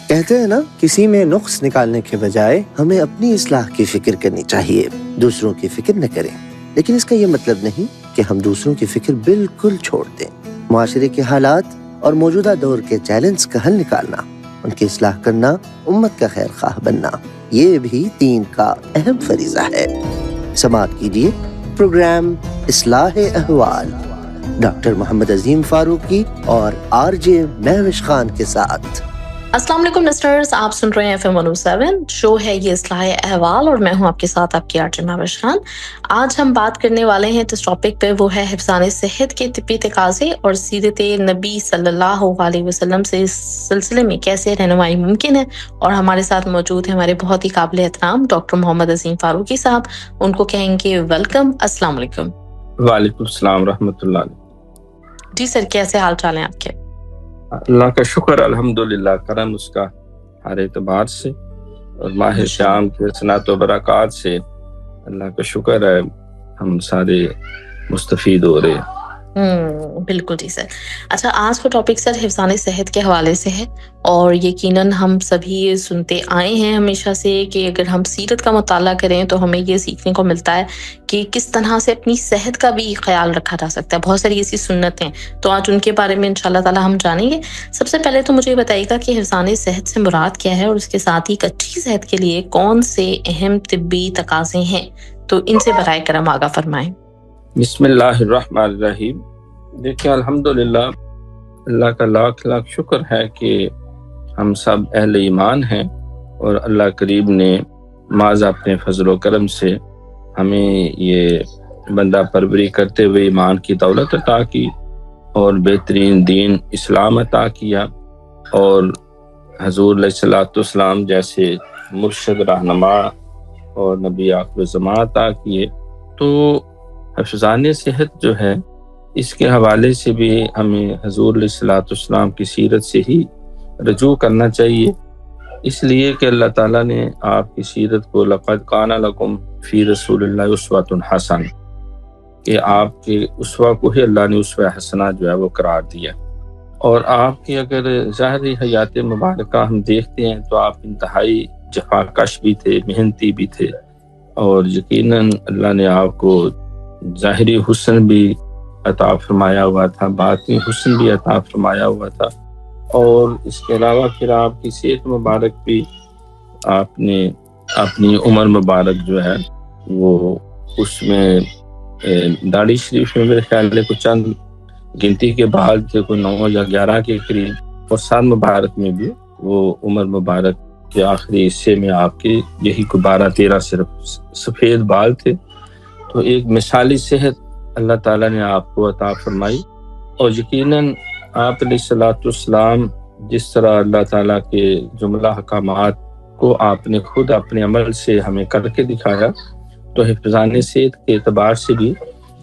کہتے ہیں نا، کسی میں نقص نکالنے کے بجائے ہمیں اپنی اصلاح کی فکر کرنی چاہیے، دوسروں کی فکر نہ کریں۔ لیکن اس کا یہ مطلب نہیں کہ ہم دوسروں کی فکر بالکل چھوڑ دیں۔ معاشرے کے حالات اور موجودہ دور کے چیلنج کا حل نکالنا، ان کی اصلاح کرنا، امت کا خیر خواہ بننا، یہ بھی دین کا اہم فریضہ ہے۔ سماعت کیجیے پروگرام اصلاح احوال ڈاکٹر محمد عظیم فاروقی اور RJ مہوش خان کے ساتھ۔ السلام علیکم لسنرز، آپ سن رہے ہیں FM 107 شو ہے یہ اصلاح احوال، اور میں ہوں آپ کے ساتھ آپ کی RJ مہوش خان۔ آج ہم بات کرنے والے ہیں جس ٹاپک پہ، وہ ہے حفظان صحت کے طبی تقاضے اور سیرت نبی صلی اللہ علیہ وسلم سے اس سلسلے میں کیسے رہنمائی ممکن ہے۔ اور ہمارے ساتھ موجود ہیں ہمارے بہت ہی قابل احترام ڈاکٹر محمد عظیم فاروقی صاحب، ان کو کہیں گے ویلکم۔ السلام علیکم۔ وعلیکم السلام ورحمۃ اللہ۔ جی سر، کیسے حال چال ہیں آپ کے؟ اللہ کا شکر، الحمدللہ، کرم اس کا ہر اعتبار سے، اور ماہ شام کے حسنات و برکات سے اللہ کا شکر ہے ہم سارے مستفید ہو رہے ہیں۔ بالکل جی سر۔ اچھا، آج کا ٹاپک سر حفظان صحت کے حوالے سے ہے، اور یقیناً ہم سبھی سنتے آئے ہیں ہمیشہ سے کہ اگر ہم سیرت کا مطالعہ کریں تو ہمیں یہ سیکھنے کو ملتا ہے کہ کس طرح سے اپنی صحت کا بھی خیال رکھا جا سکتا ہے۔ بہت ساری ایسی سنتیں، تو آج ان کے بارے میں انشاءاللہ تعالی ہم جانیں گے۔ سب سے پہلے تو مجھے بتائیے گا کہ حفظان صحت سے مراد کیا ہے، اور اس کے ساتھ ہی ایک اچھی صحت کے لیے کون سے اہم طبی تقاضے ہیں، تو ان سے برائے کرم آگاہ فرمائیں۔ بسم اللہ الرحمن الرحیم۔ دیکھیں، الحمدللہ اللہ کا لاکھ لاکھ شکر ہے کہ ہم سب اہل ایمان ہیں، اور اللہ کریم نے معاذ اپنے فضل و کرم سے ہمیں یہ بندہ پروری کرتے ہوئے ایمان کی دولت عطا کی، اور بہترین دین اسلام عطا کیا، اور حضور علیہ الصلوۃ والسلام جیسے مرشد رہنما اور نبی آخر الزمان عطا کیے۔ تو حفظان صحت جو ہے، اس کے حوالے سے بھی ہمیں حضور علیہ الصلوۃ والسلام کی سیرت سے ہی رجوع کرنا چاہیے، اس لیے کہ اللہ تعالیٰ نے آپ کی سیرت کو لقد کان لکم فی رسول اللہ اسوۃ حسنہ، کہ آپ کے اسوہ کو ہی اللہ نے اسوہ حسنہ جو ہے وہ قرار دیا۔ اور آپ کی اگر ظاہری حیات مبارکہ ہم دیکھتے ہیں تو آپ انتہائی جفاکش بھی تھے، محنتی بھی تھے، اور یقیناً اللہ نے آپ کو ظاہری حسن بھی عطا فرمایا ہوا تھا، باطنی حسن بھی عطا فرمایا ہوا تھا، اور اس کے علاوہ پھر آپ کی صحت مبارک بھی، آپ نے اپنی عمر مبارک جو ہے وہ اس میں داڑھی شریف میں میرے خیال میں کچھ چند گنتی کے بال تھے، کوئی 9 یا 11 کے قریب، اور سال مبارک میں بھی وہ عمر مبارک کے آخری حصے میں آپ کے یہی کوئی 12-13 صرف سفید بال تھے۔ تو ایک مثالی صحت اللہ تعالیٰ نے آپ کو عطا فرمائی، اور یقیناً آپ علیہ الصلوۃ والسلام جس طرح اللہ تعالیٰ کے جملہ احکامات کو آپ نے خود اپنے عمل سے ہمیں کر کے دکھایا، تو حفظان صحت کے اعتبار سے بھی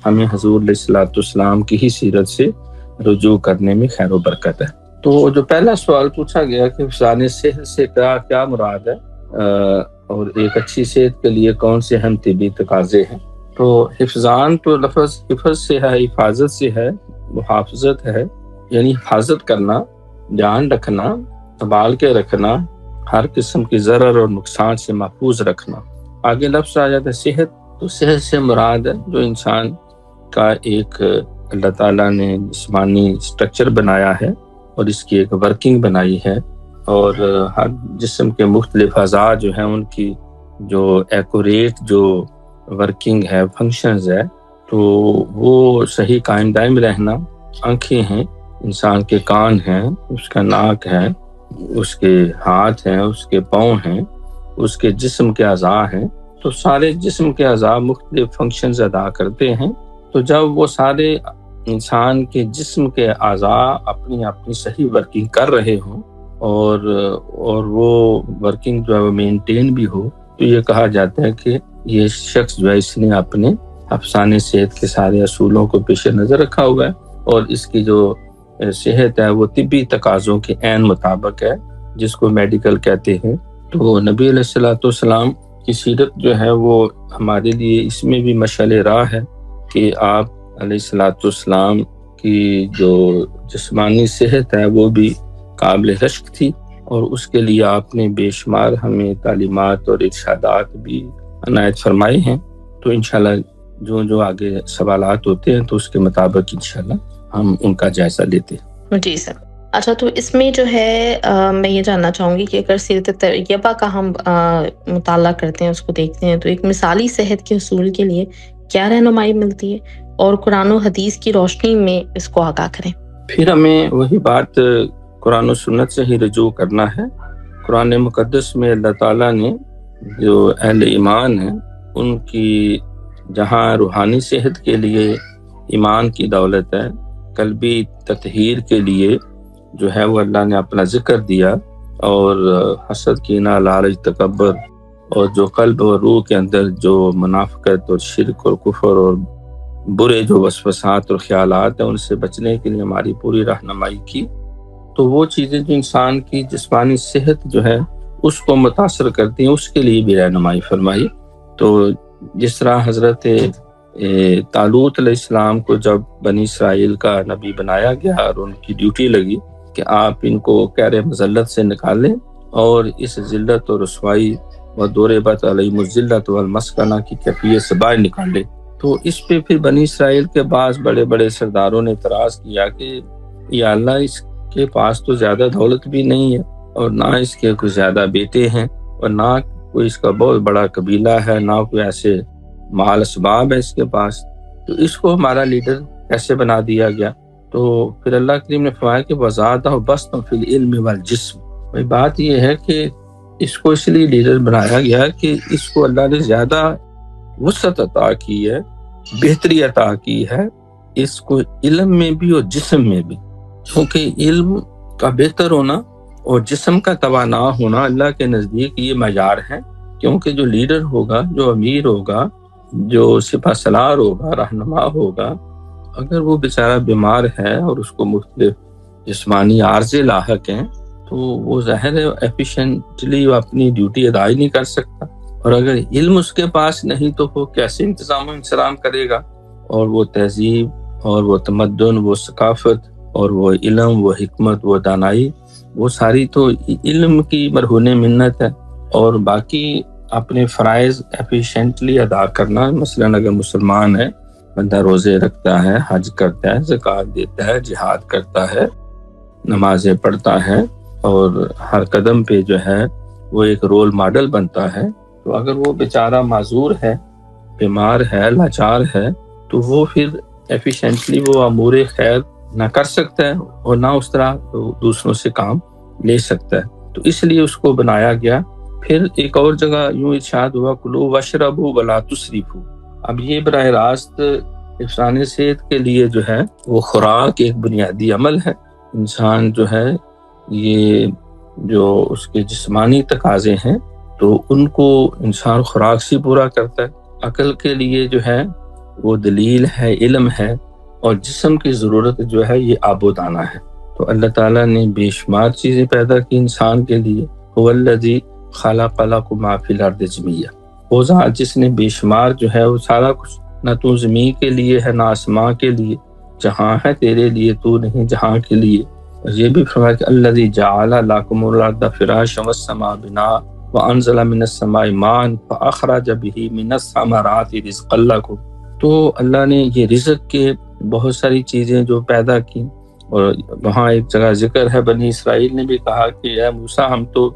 ہمیں حضور علیہ الصلوۃ والسلام کی ہی سیرت سے رجوع کرنے میں خیر و برکت ہے۔ تو جو پہلا سوال پوچھا گیا کہ حفظان صحت سے کیا مراد ہے، اور ایک اچھی صحت کے لیے کون سے اہم طبی تقاضے ہیں، تو حفظان تو لفظ حفظ سے ہے، حفاظت سے ہے، محافظت ہے، یعنی حفاظت کرنا، دھیان رکھنا، سنبھال کے رکھنا، ہر قسم کی ضرر اور نقصان سے محفوظ رکھنا۔ آگے لفظ آ جاتا ہے صحت، تو صحت سے مراد ہے جو انسان کا ایک اللہ تعالیٰ نے جسمانی سٹرکچر بنایا ہے، اور اس کی ایک ورکنگ بنائی ہے، اور ہر جسم کے مختلف اعضاء جو ہیں ان کی جو ایکوریٹ جو ورکنگ ہے، فنکشنز ہے، تو وہ صحیح قائم دائم رہنا۔ آنکھیں ہیں، انسان کے کان ہیں، اس کا ناک ہے، اس کے ہاتھ ہیں، اس کے پاؤں ہیں، اس کے جسم کے اعضاء ہیں، تو سارے جسم کے اعضاء مختلف فنکشنز ادا کرتے ہیں۔ تو جب وہ سارے انسان کے جسم کے اعضاء اپنی صحیح ورکنگ کر رہے ہوں، اور وہ ورکنگ جو ہے وہ مینٹین بھی ہو، تو یہ کہا جاتا ہے کہ یہ شخص جو ہے اس نے اپنے حفظان صحت کے سارے اصولوں کو پیش نظر رکھا ہوا ہے، اور اس کی جو صحت ہے وہ طبی تقاضوں کے عین مطابق ہے، جس کو میڈیکل کہتے ہیں۔ تو نبی علیہ الصلوۃ والسلام کی سیرت جو ہے وہ ہمارے لیے اس میں بھی مشعل راہ ہے کہ آپ علیہ الصلوۃ والسلام کی جو جسمانی صحت ہے وہ بھی قابل رشک تھی، اور اس کے لیے آپ نے بے شمار ہمیں تعلیمات اور ارشادات بھی عنایت فرمائے ہیں. تو انشاءاللہ جو آگے سوالات ہوتے ہیں تو اس کے مطابق انشاءاللہ ہم ان کا جائزہ لیتے ہیں. جی سر. اچھا، تو اس میں جو ہے میں یہ جاننا چاہوں گی کہ اگر سیرت طیبہ کا ہم مطالعہ کرتے ہیں، اس کو دیکھتے ہیں، تو ایک مثالی صحت کے حصول کے لیے کیا رہنمائی ملتی ہے، اور قرآن و حدیث کی روشنی میں اس کو آگاہ کریں. پھر ہمیں وہی بات قرآن و سنت سے ہی رجوع کرنا ہے. قرآن مقدس میں اللہ تعالیٰ نے جو اہل ایمان ہیں ان کی جہاں روحانی صحت کے لیے ایمان کی دولت ہے، قلبی تطہیر کے لیے جو ہے وہ اللہ نے اپنا ذکر دیا، اور حسد، کینہ، لالچ، تکبر، اور جو قلب اور روح کے اندر جو منافقت اور شرک اور کفر اور برے جو وسوسات اور خیالات ہیں ان سے بچنے کے لیے ہماری پوری رہنمائی کی. تو وہ چیزیں جو انسان کی جسمانی صحت جو ہے اس کو متاثر کرتی ہیں، اس کے لیے بھی رہنمائی فرمائی. تو جس طرح حضرت طالوت علیہ السلام کو جب بنی اسرائیل کا نبی بنایا گیا اور ان کی ڈیوٹی لگی کہ آپ ان کو کہر مذلت سے نکالیں اور اس ذلت اور رسوائی و دوربت علیہم الذلت والمسکنہ کی کیفیت سے باہر نکالیں. تو اس پہ پھر بنی اسرائیل کے بعض بڑے بڑے سرداروں نے اعتراض کیا کہ یا اللہ، اس کے پاس تو زیادہ دولت بھی نہیں ہے، اور نہ اس کے کوئی زیادہ بیٹے ہیں، اور نہ کوئی اس کا بہت بڑا قبیلہ ہے، نہ کوئی ایسے مال اسباب ہے اس کے پاس، تو اس کو ہمارا لیڈر کیسے بنا دیا گیا؟ تو پھر اللہ کریم نے فرمایا کہ وَزَادَهُ بَسْطًا فِي الْعِلْمِ وَالْجِسْمِ. بھائی بات یہ ہے کہ اس کو اس لیے لیڈر بنایا گیا کہ اس کو اللہ نے زیادہ وسعت عطا کی ہے، بہتری عطا کی ہے، اس کو علم میں بھی اور جسم میں بھی. کیونکہ علم کا بہتر ہونا اور جسم کا توانا ہونا اللہ کے نزدیک یہ معیار ہے. کیونکہ جو لیڈر ہوگا، جو امیر ہوگا، جو سپہ سالار ہوگا، رہنما ہوگا، اگر وہ بیچارہ بیمار ہے اور اس کو مختلف جسمانی عارضے لاحق ہیں تو وہ ظاہر ہے ایفیشینٹلی وہ اپنی ڈیوٹی ادا ہی نہیں کر سکتا. اور اگر علم اس کے پاس نہیں تو وہ کیسے انتظام و انصرام کرے گا؟ اور وہ تہذیب اور وہ تمدن، وہ ثقافت اور وہ علم، وہ حکمت، وہ دانائی، وہ ساری تو علم کی مرہون منت ہے. اور باقی اپنے فرائض ایفیشینٹلی ادا کرنا، مثلا اگر مسلمان ہے، بندہ روزے رکھتا ہے، حج کرتا ہے، زکوٰۃ دیتا ہے، جہاد کرتا ہے، نمازیں پڑھتا ہے، اور ہر قدم پہ جو ہے وہ ایک رول ماڈل بنتا ہے. تو اگر وہ بیچارہ معذور ہے، بیمار ہے، لاچار ہے، تو وہ پھر ایفیشینٹلی وہ امور خیر نہ کر سکتا ہے اور نہ اس طرح دوسروں سے کام لے سکتا ہے. تو اس لیے اس کو بنایا گیا. پھر ایک اور جگہ یوں ارشاد ہوا کلوا واشربوا ولا تسرفوا. اب یہ براہ راست حفظان صحت کے لیے جو ہے وہ خوراک ایک بنیادی عمل ہے. انسان جو ہے یہ جو اس کے جسمانی تقاضے ہیں تو ان کو انسان خوراک سے پورا کرتا ہے. عقل کے لیے جو ہے وہ دلیل ہے، علم ہے، اور جسم کی ضرورت جو ہے یہ آب و دانہ ہے. تو اللہ تعالیٰ نے بے شمار چیزیں پیدا کی انسان کے لیے. هو الذی خلق لکم ما فی الارض جميعا. وہ ذات جس نے بے شمار جو ہے وہ سارا کچھ، نہ تو زمین کے لیے ہے، نہ آسمان کے لیے، جہاں ہے تیرے لیے، تو نہیں جہاں کے لیے. اور یہ بھی فرمایا کہ الذی جعل لکم الارض فراشا والسماء بناء وانزل من السماء ماء فاخرج به من الثمرات رزقا لکم. تو اللہ نے یہ رزق کے بہت ساری چیزیں جو پیدا کی. اور وہاں ایک جگہ ذکر ہے بنی اسرائیل نے بھی کہا کہ اے موسیٰ، ہم تو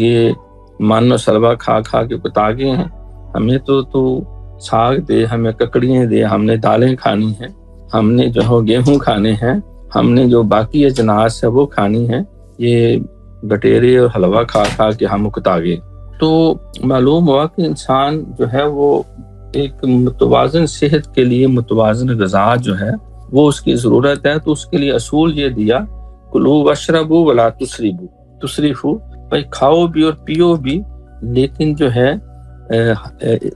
یہ من و سلوا کھا کھا کے کتا گئے ہیں، ہمیں تو ساگ دے، ہمیں ککڑیاں دے، ہم نے دالیں کھانی ہیں، ہم نے جو گیہوں کھانے ہیں، ہم نے جو باقی اجناس ہے وہ کھانی ہیں، یہ بٹیرے اور حلوہ کھا کھا کے ہم کتا گئے. تو معلوم ہوا کہ انسان جو ہے وہ ایک متوازن صحت کے لیے متوازن غذا جو ہے وہ اس کی ضرورت ہے. تو اس کے لیے اصول یہ دیا کلوا واشربوا ولا تسرفوا. تسرفوا بھائی کھاؤ بھی اور پیو بھی، لیکن جو ہے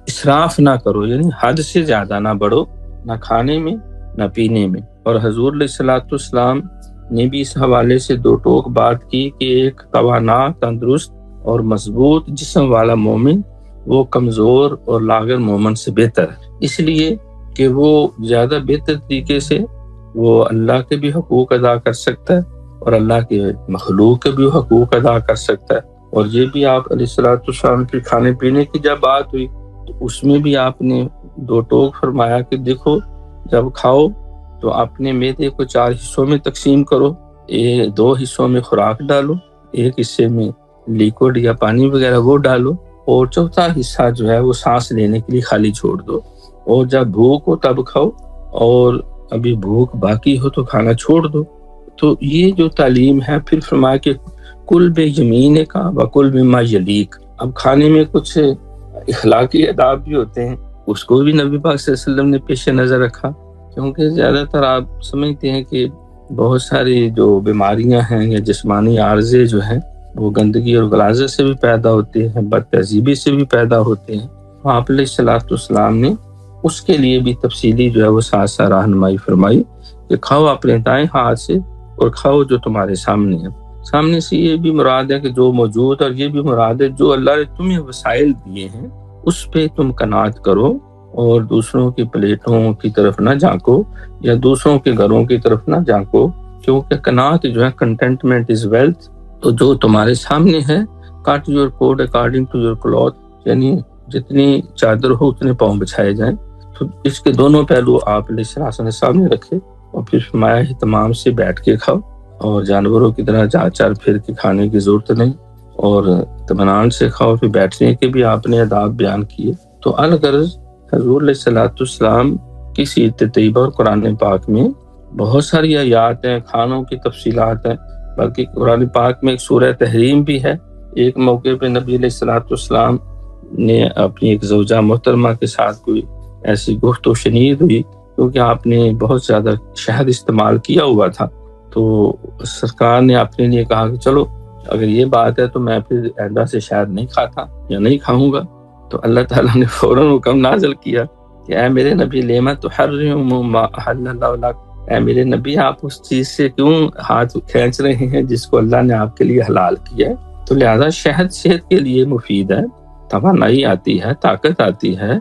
اسراف نہ کرو، یعنی حد سے زیادہ نہ بڑھو، نہ کھانے میں نہ پینے میں. اور حضور علیہ الصلوۃ والسلام نے بھی اس حوالے سے دو ٹوک بات کی کہ ایک توانا، تندرست اور مضبوط جسم والا مومن وہ کمزور اور لاغر مومن سے بہتر ہے، اس لیے کہ وہ زیادہ بہتر طریقے سے وہ اللہ کے بھی حقوق ادا کر سکتا ہے اور اللہ کے مخلوق کے بھی حقوق ادا کر سکتا ہے. اور یہ بھی آپ علیہ الصلوۃ والسلام کے کھانے پینے کی جب بات ہوئی تو اس میں بھی آپ نے دو ٹوک فرمایا کہ دیکھو جب کھاؤ تو اپنے معدے کو 4 حصوں میں تقسیم کرو، 2 حصوں میں خوراک ڈالو، 1 حصے میں لیکوڈ یا پانی وغیرہ وہ ڈالو، اور چوتھا حصہ جو ہے وہ سانس لینے کے لیے خالی چھوڑ دو، اور جب بھوک ہو تب کھاؤ، اور ابھی بھوک باقی ہو تو کھانا چھوڑ دو. تو یہ جو تعلیم ہے، پھر فرمایا کہ کل بے یمین کا وکل مما یلیک. اب کھانے میں کچھ اخلاقی آداب بھی ہوتے ہیں، اس کو بھی نبی پاک صلی اللہ علیہ وسلم نے پیش نظر رکھا، کیونکہ زیادہ تر آپ سمجھتے ہیں کہ بہت ساری جو بیماریاں ہیں یا جسمانی عارضے جو ہیں وہ گندگی اور غلاظت سے بھی پیدا ہوتے ہیں، بد تہذیبی سے بھی پیدا ہوتے ہیں. آپ علیہ الصلوۃ والسلام نے اس کے لیے بھی تفصیلی جو ہے وہ ساتھ رہنمائی فرمائی کہ کھاؤ اپنے دائیں ہاتھ سے اور کھاؤ جو تمہارے سامنے ہے. سامنے سے یہ بھی مراد ہے کہ جو موجود، اور یہ بھی مراد ہے جو اللہ نے تمہیں وسائل دیے ہیں اس پہ تم قناعت کرو، اور دوسروں کی پلیٹوں کی طرف نہ جھانکو یا دوسروں کے گھروں کی طرف نہ جھانکو، کیونکہ قناعت جو ہے کنٹینٹمنٹ از ویلتھ. تو جو تمہارے سامنے ہے cut your coat according to your cloth, یعنی جتنی چادر ہو اتنے پاؤں بچھائے جائیں. تو اس کے دونوں پہلو آپ علیہ السلام نے سامنے رکھے، اور پھر فرمایا اہتمام سے بیٹھ کے کھاؤ، اور جانوروں کی طرح چار پھر کے کھانے کی ضرورت نہیں، اور اطمینان سے کھاؤ. پھر بیٹھنے کے بھی آپ نے آداب بیان کیے. تو الغرض حضور علیہ الصلوۃ والسلام کی سیرت طیبہ اور قرآن پاک میں بہت ساری آیات ہیں، کھانوں کی تفصیلات ہیں، بلکہ قرآن پاک میں ایک سورہ تحریم بھی ہے. ایک موقع پہ نبی علیہ الصلوۃ والسلام نے اپنی ایک زوجہ محترمہ کے ساتھ کوئی ایسی گفت و شنید ہوئی، کیونکہ آپ نے بہت زیادہ شہد استعمال کیا ہوا تھا. تو سرکار نے اپنے لیے کہا کہ چلو اگر یہ بات ہے تو میں پھر آئندہ سے شہد نہیں کھاتا یا نہیں کھاؤں گا. تو اللہ تعالیٰ نے فوراً حکم نازل کیا کہ اے میرے نبی لیما تحرم ما احل اللہ لک، اے میرے نبی آپ اس چیز سے کیوں ہاتھ کھینچ رہے ہیں جس کو اللہ نے آپ کے لیے حلال کیا ہے. تو لہذا شہد صحت کے لیے مفید ہے، توانائی آتی ہے، طاقت آتی ہے،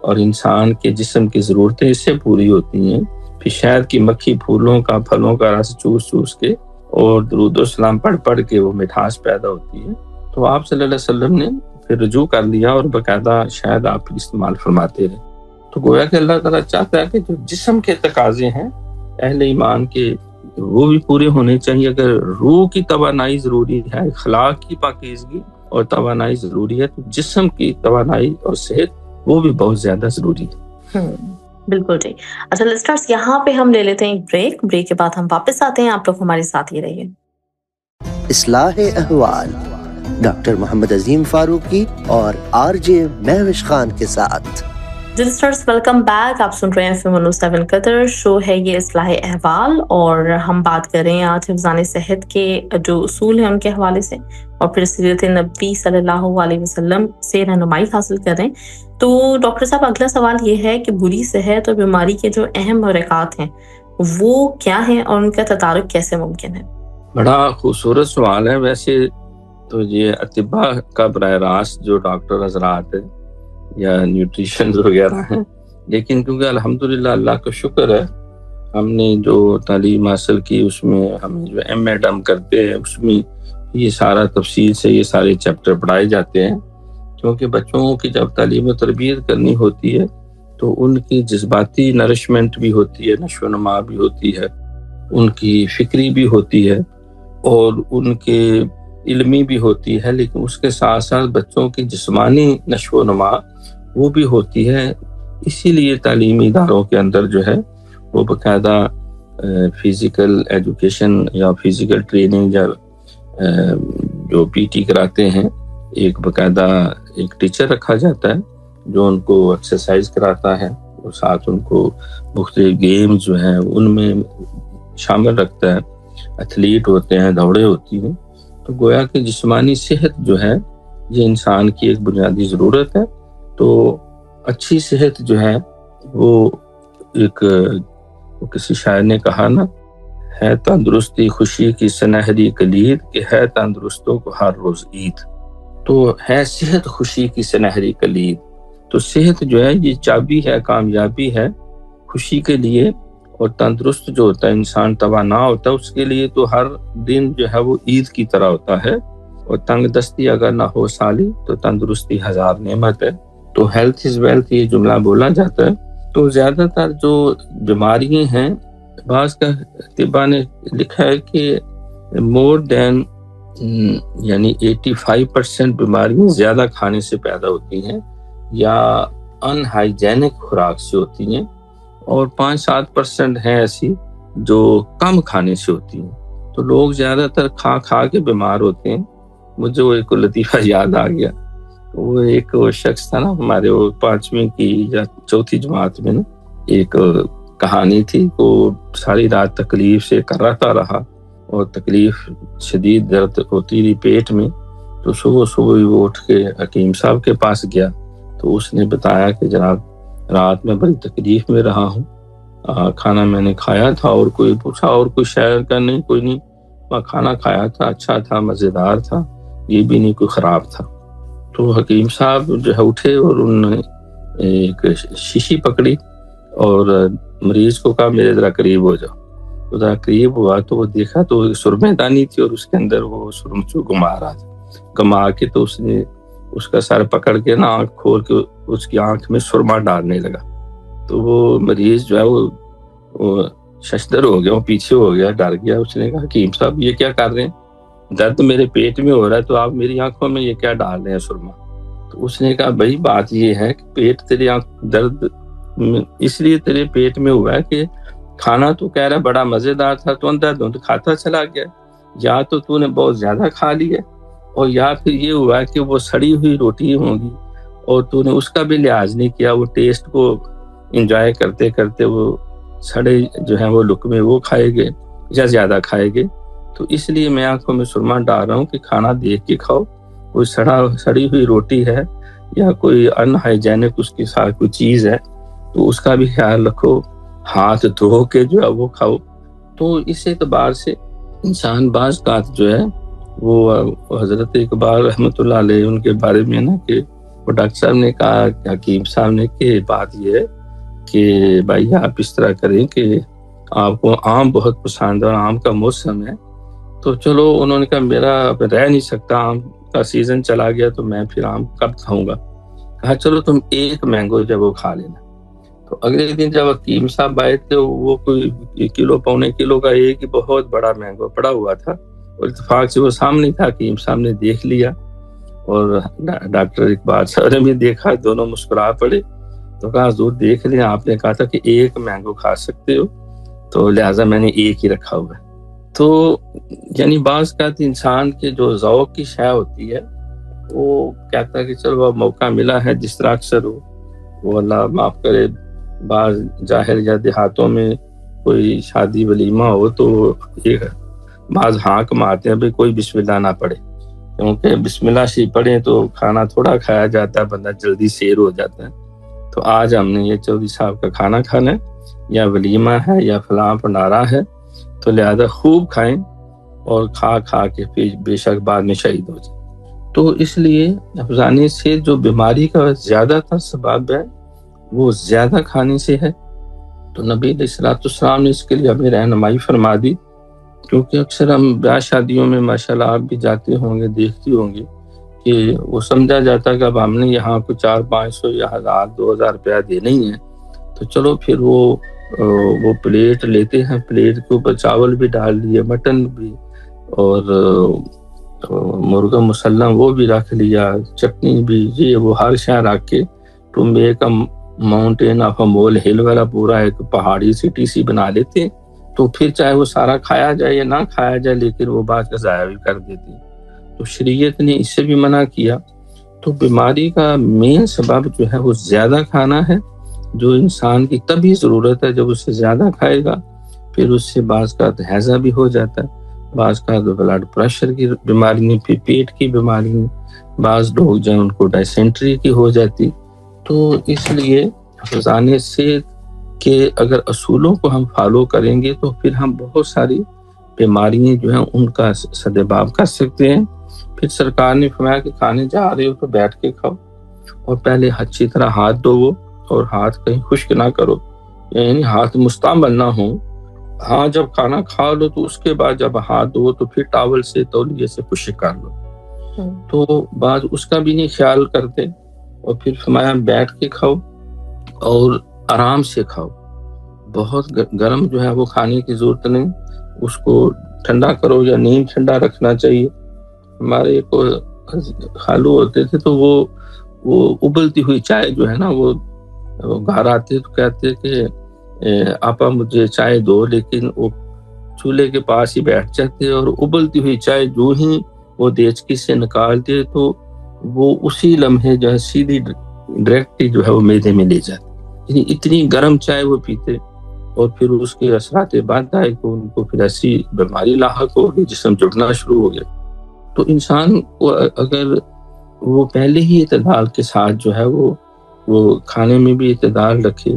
اور انسان کے جسم کی ضرورتیں اس سے پوری ہوتی ہیں. پھر شہد کی مکھی پھولوں کا پھلوں کا رس چوس چوس کے اور درود و سلام پڑھ کے وہ مٹھاس پیدا ہوتی ہے. تو آپ صلی اللہ علیہ وسلم نے پھر رجوع کر لیا اور باقاعدہ شہد آپ استعمال فرماتے رہے. تو گویا کہ اللہ تعالیٰ چاہتا ہے کہ جو جسم کے تقاضے ہیں اہل ایمان کے وہ بھی پورے ہونے چاہیے. اگر روح کی توانائی ضروری ہے، اخلاق کی پاکیزگی اور توانائی ضروری ہے، تو جسم کی توانائی اور صحت وہ بھی بہت زیادہ ضروری ہے. بالکل ٹھیک. اچھا لسٹرز، یہاں پہ ہم لے لیتے ہیں ایک بریک کے بعد ہم واپس آتے ہیں. آپ لوگ ہمارے ساتھ ہی رہیے. اصلاح احوال ڈاکٹر محمد عظیم فاروقی اور RJ مہوش خان کے ساتھ. لسٹرز ویلکم بیک. آپ سن رہے ہیں FM 107 قطر. شو ہے یہ اصلاح احوال، اور ہم بات کر رہے ہیں آج حفظان صحت کے جو اصول ہیں ان کے حوالے سے، اور پھر سیرت نبی صلی اللہ علیہ وسلم سے رہنمائی حاصل کر رہے ہیں. تو ڈاکٹر صاحب اگلا سوال یہ ہے کہ بری صحت اور بیماری کے جو اہم حرکات ہیں وہ کیا ہیں اور ان کا تدارک کیسے ممکن ہے؟ بڑا خوبصورت سوال ہے. ویسے تو یہ اطباء کا براہ راست جو ڈاکٹر حضرات ہیں یا نیوٹریشن وغیرہ ہیں، لیکن کیونکہ الحمدللہ اللہ کا شکر ہے ہم نے جو تعلیم حاصل کی اس میں ہم جو M.Ed ہم کرتے ہیں اس میں یہ سارا تفصیل سے یہ سارے چیپٹر پڑھائے جاتے ہیں. کیونکہ بچوں کی جب تعلیم و تربیت کرنی ہوتی ہے تو ان کی جذباتی نرشمنٹ بھی ہوتی ہے، نشو و نما بھی ہوتی ہے، ان کی فکری بھی ہوتی ہے اور ان کے علمی بھی ہوتی ہے، لیکن اس کے ساتھ ساتھ بچوں کی جسمانی نشو و نما وہ بھی ہوتی ہے. اسی لیے تعلیمی اداروں کے اندر جو ہے وہ باقاعدہ فزیکل ایجوکیشن یا فزیکل ٹریننگ یا جو PT کراتے ہیں، ایک باقاعدہ ایک ٹیچر رکھا جاتا ہے جو ان کو ایکسرسائز کراتا ہے اور ساتھ ان کو مختلف گیم جو ہیں ان میں شامل رکھتا ہے. ایتھلیٹ ہوتے ہیں، دوڑے ہوتی ہیں. تو گویا کہ جسمانی صحت جو ہے یہ انسان کی ایک بنیادی ضرورت ہے. تو اچھی صحت جو ہے وہ کسی شاعر نے کہا نا، ہے تندرستی خوشی کی سنہری کلید کہ ہے تندرستوں کو ہر روز عید. تو ہے صحت خوشی کی سنہری کلید. تو صحت جو ہے یہ چابی ہے، کامیابی ہے خوشی کے لیے اور تندرست جو ہوتا ہے انسان توانا ہوتا ہے، اس کے لیے تو ہر دن جو ہے وہ عید کی طرح ہوتا ہے، اور تنگ دستی اگر نہ ہو سالی تو تندرستی ہزار نعمت ہے۔ تو ہیلتھ از ویلتھ یہ جملہ بولا جاتا ہے۔ تو زیادہ تر جو بیماریاں ہیں، بعض کا طباء نے لکھا ہے کہ مور دین یعنی 85% بیماریاں زیادہ کھانے سے پیدا ہوتی ہیں یا ان ہائیجینک خوراک سے ہوتی ہیں، اور 5-7% ہیں ایسی جو کم کھانے سے ہوتی ہیں۔ تو لوگ زیادہ تر کھا کے بیمار ہوتے ہیں۔ مجھے وہ ایک لطیفہ یاد آ گیا، وہ ایک شخص تھا نا ہمارے، وہ 5ویں کی یا 4تھی جماعت میں نا، ایک کہانی تھی، وہ ساری رات تکلیف سے کراتا رہا اور تکلیف شدید درد ہوتی رہی پیٹ میں۔ تو صبح وہ اٹھ کے حکیم صاحب کے پاس گیا، تو اس نے بتایا کہ جناب رات میں بڑی تکلیف میں رہا ہوں، کھانا میں نے کھایا تھا، اور کوئی پوچھا اور کوئی شہر کا نہیں، کوئی نہیں، میں کھانا کھایا تھا، اچھا تھا، مزیدار تھا، یہ بھی نہیں کوئی خراب تھا۔ تو حکیم صاحب جو ہے اٹھے اور انہوں نے ایک شیشی پکڑی اور مریض کو کہا میرے ذرا قریب ہو جاؤ۔ تو ذرا قریب ہوا تو وہ دیکھا تو سرمے دانی تھی، اور اس کے اندر وہ سرمچو گما رہا تھا، گما کے تو اس نے اس کا سر پکڑ کے نا آنکھ کھول کے اس کی آنکھ میں سرما ڈالنے لگا۔ تو وہ مریض جو ہے وہ ششدر ہو گیا، وہ پیچھے ہو گیا، ڈر گیا۔ اس نے کہا حکیم صاحب یہ کیا کر رہے ہیں، درد میرے پیٹ میں ہو رہا ہے تو آپ میری آنکھوں میں یہ کیا ڈال رہے ہیں سرما۔ تو اس نے کہا بھائی بات یہ ہے کہ پیٹ تیری درد اس لیے تیرے پیٹ میں ہوا ہے کہ کھانا تو کہہ رہا بڑا مزیدار تھا، تو اندر دھند کھاتا چلا گیا، یا تو نے بہت زیادہ کھا لیا، اور یا پھر یہ ہوا ہے کہ وہ سڑی ہوئی روٹی ہوں گی اور تو نے اس کا بھی لحاظ نہیں کیا، وہ ٹیسٹ کو انجوائے کرتے کرتے وہ سڑے جو ہیں وہ لقمے وہ کھائے گئے یا زیادہ کھائے گئے۔ تو اس لیے میں آنکھوں میں سرما ڈال رہا ہوں کہ کھانا دیکھ کے کھاؤ، کوئی سڑی ہوئی روٹی ہے یا کوئی ان ہائیجینک اس کے ساتھ کوئی چیز ہے تو اس کا بھی خیال رکھو، ہاتھ دھو کے جو ہے وہ کھاؤ۔ تو اس اعتبار سے انسان بعض اوقات جو ہے وہ حضرت اقبال رحمۃ اللہ علیہ ان کے بارے میں نا کہ وہ ڈاکٹر صاحب نے کہا کہ حکیم صاحب نے کہ بات یہ ہے کہ بھائی آپ اس طرح کریں کہ آپ کو آم بہت پسند ہے اور آم کا موسم ہے، تو چلو انہوں نے کہا میرا رہ نہیں سکتا، آم کا سیزن چلا گیا تو میں پھر آم کب کھاؤں گا۔ کہا چلو تم ایک مینگو جب وہ کھا لینا۔ تو اگلے دن جب حکیم صاحب آئے تھے وہ کوئی 1 کلو پونے کلو کا ایک ہی بہت بڑا مینگو پڑا ہوا تھا، اور اتفاق سے وہ سامنے تھا، حکیم صاحب نے دیکھ لیا اور ڈاکٹر اقبال صاحب نے بھی دیکھا، دونوں مسکرا پڑے۔ تو کہا حضور دیکھ لیں، آپ نے کہا تھا کہ ایک مینگو کھا سکتے ہو، تو لہٰذا میں نے ایک ہی رکھا ہوا ہے۔ تو یعنی بعض کا انسان کے جو ذوق کی شے ہوتی ہے وہ کہتا ہے کہ چلو اب موقع ملا ہے، جس طرح اکثر وہ اللہ معاف کرے بعض ظاہر یا دیہاتوں میں کوئی شادی ولیمہ ہو تو ایک بعض ہانک مارتے ہیں بھائی کوئی بسم اللہ نہ پڑھے، کیونکہ بسم اللہ سے پڑھیں تو کھانا تھوڑا کھایا جاتا ہے، بندہ جلدی سیر ہو جاتا ہے۔ تو آج ہم نے یہ چودھری صاحب کا کھانا کھانا ہے یا ولیمہ ہے یا فلاں بھنڈارا ہے، تو لہذا خوب کھائیں اور کھا کے پھر بے شک بعد میں شہید ہو جائیں۔ تو اس لیے افزانے سے جو بیماری کا زیادہ تر سبب ہے وہ زیادہ کھانے سے ہے۔ تو نبی علیہ الصلوۃ والسلام نے اس کے لیے ہمیں رہنمائی فرما دی، کیونکہ اکثر ہم بیاہ شادیوں میں ماشاءاللہ آپ بھی جاتے ہوں گے، دیکھتی ہوں گے کہ وہ سمجھا جاتا ہے کہ اب ہم نے یہاں کو 400-500 یا 1000-2000 روپیہ دینے ہی ہیں، تو چلو پھر وہ پلیٹ لیتے ہیں، پلیٹ کے اوپر چاول بھی ڈال دیے، مٹن بھی اور مرغا مسلم وہ بھی رکھ لیا، چٹنی بھی، یہ وہ ہر شے رکھ کے تم ایک ماؤنٹین آف مول ہل والا پورا ایک پہاڑی سٹی سی بنا لیتے، تو پھر چاہے وہ سارا کھایا جائے یا نہ کھایا جائے لیکن وہ بات کا ضائع بھی کر دیتی۔ تو شریعت نے اس سے بھی منع کیا۔ تو بیماری کا مین سبب جو ہے وہ زیادہ کھانا ہے، جو انسان کی طبی ضرورت ہے، جب اس سے زیادہ کھائے گا پھر اس سے بعض کا ہیضہ بھی ہو جاتا ہے، بعض کا بلڈ پریشر کی بیماری میں، پھر پیٹ کی بیماری میں، بعض لوگ جو ان کو ڈائسینٹری کی ہو جاتی۔ تو اس لیے حفظان صحت کے اگر اصولوں کو ہم فالو کریں گے تو پھر ہم بہت ساری بیماریاں جو ہیں ان کا سدباب کر سکتے ہیں۔ پھر سرکار نے فرمایا کہ کھانے جا رہے ہو تو بیٹھ کے کھاؤ، اور پہلے اچھی طرح ہاتھ دھوو اور ہاتھ کہیں خشک نہ کرو، یعنی ہاتھ مستعمل نہ ہو. ہاں جب کھانا کھا لو تو اس کے بعد جب ہاتھ دھو تو پھر ٹاول سے تولیے سے خشک کر لو. تو بعض اس کا بھی نہیں خیال کرتے، اور پھر فرمایا بیٹھ کے کھاؤ اور آرام سے کھاؤ. بہت گرم جو ہے وہ کھانے کی ضرورت نہیں، اس کو ٹھنڈا کرو یا نہیں ٹھنڈا رکھنا چاہیے. ہمارے کو خالو ہوتے تھے تو وہ ابلتی ہوئی چائے جو ہے نا وہ گھر آتے تو کہتے کہ آپا مجھے چائے دو، لیکن وہ چولہے کے پاس ہی بیٹھ جاتے اور ابلتی ہوئی چائے جو ہی وہ دیچکی سے نکالتے تو وہ اسی لمحے جو ہے سیدھی ڈائریکٹ جو ہے وہ معدے میں لے جاتے. یعنی اتنی گرم چائے وہ پیتے، اور پھر اس کے اثرات بعد آئے تو ان کو پھر ایسی بیماری لاحق ہو گئی، جسم جڑنا شروع ہو گیا. تو انسان کو اگر وہ پہلے ہی اعتدال کے ساتھ جو ہے وہ کھانے میں بھی اعتدال رکھے.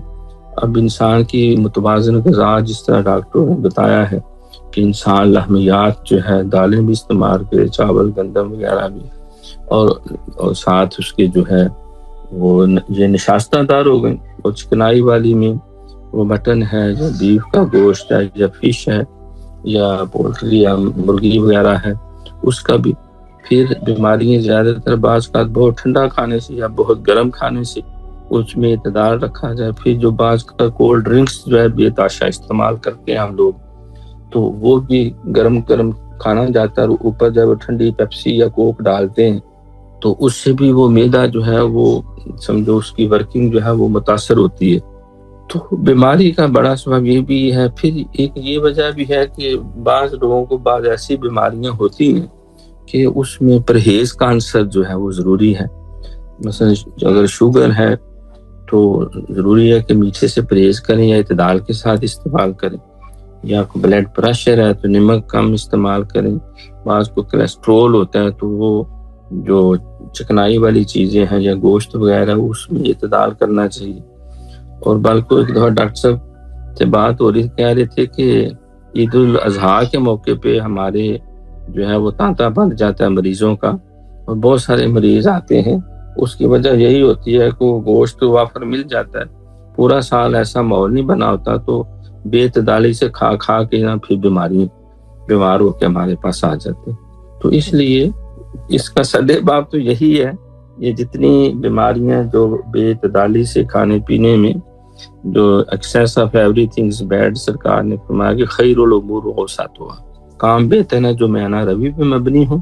اب انسان کی متوازن غذا جس طرح ڈاکٹروں نے بتایا ہے کہ انسان لحمیات جو ہے دالیں بھی استعمال کرے، چاول گندم وغیرہ بھی، اور ساتھ اس کے جو ہے وہ یہ نشاستہ دار ہو گئیں. اور چکنائی والی میں وہ مٹن ہے یا بیف کا گوشت ہے یا فش ہے یا پولٹری یا مرغی وغیرہ ہے، اس کا بھی پھر بیماریاں زیادہ تر بعض کا بہت ٹھنڈا کھانے سے یا بہت گرم کھانے سے اس میں اعتدال رکھا جائے. پھر جو بعض کا کولڈ ڈرنکس جو ہے بے تحاشا استعمال کرتے ہیں ہم لوگ، تو وہ بھی گرم کھانا جاتا ہے، اوپر جب ٹھنڈی پیپسی یا کوک ڈالتے ہیں تو اس سے بھی وہ معدہ جو ہے وہ سمجھو اس کی ورکنگ جو ہے وہ متاثر ہوتی ہے. تو بیماری کا بڑا سبب یہ بھی ہے. پھر ایک یہ وجہ بھی ہے کہ بعض لوگوں کو بعض ایسی بیماریاں ہوتی ہیں کہ اس میں پرہیز کا عنصر جو ہے وہ ضروری ہے. مثلا اگر شوگر ہے تو ضروری ہے کہ میٹھے سے پرہیز کریں یا اعتدال کے ساتھ استعمال کریں. یا بلڈ پریشر ہے تو نمک کم استعمال کریں. بعض کو کولیسٹرول ہوتا ہے تو وہ جو چکنائی والی چیزیں ہیں یا گوشت وغیرہ اس میں اعتدال کرنا چاہیے. اور بلکہ ایک دفعہ ڈاکٹر صاحب سے بات ہو رہی، کہہ رہے تھے کہ عید الاضحیٰ کے موقع پہ ہمارے جو ہے وہ تانتا بن جاتا ہے مریضوں کا، اور بہت سارے مریض آتے ہیں. اس کی وجہ یہی ہوتی ہے کہ وہ گوشت وافر مل جاتا ہے، پورا سال ایسا ماحول نہیں بنا ہوتا، تو بے اعتدالی سے کھا کے نا پھر بیمار ہو کے ہمارے پاس آ جاتے. تو اس لیے اس کا سدے باب تو یہی ہے، یہ جتنی بیماریاں جو بے اعتدالی سے کھانے پینے میں جو excess of every things bad, سرکار نے فرمایا کہ خیر الامور اوسطها، کام بہتر ہے جو میانہ روی پہ مبنی ہو.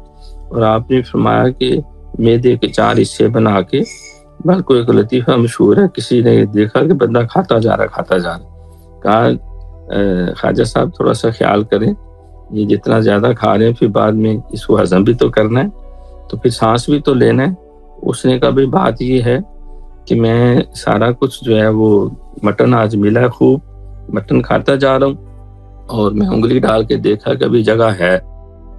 اور آپ نے فرمایا کہ معدے کے 4 حصے بنا کے، بلکہ ایک لطیفہ مشہور ہے، کسی نے دیکھا کہ بندہ کھاتا جا رہا، کہا خواجہ صاحب تھوڑا سا خیال کریں، یہ جتنا زیادہ کھا رہے ہیں پھر بعد میں اس کو ہضم بھی تو کرنا ہے، تو پھر سانس بھی تو لینا ہے. اس نے کہا بھئی بات یہ ہے کہ میں سارا کچھ جو ہے وہ مٹن آج ملا ہے، خوب مٹن کھاتا جا رہا ہوں، اور میں انگلی ڈال کے دیکھا کہ ابھی جگہ ہے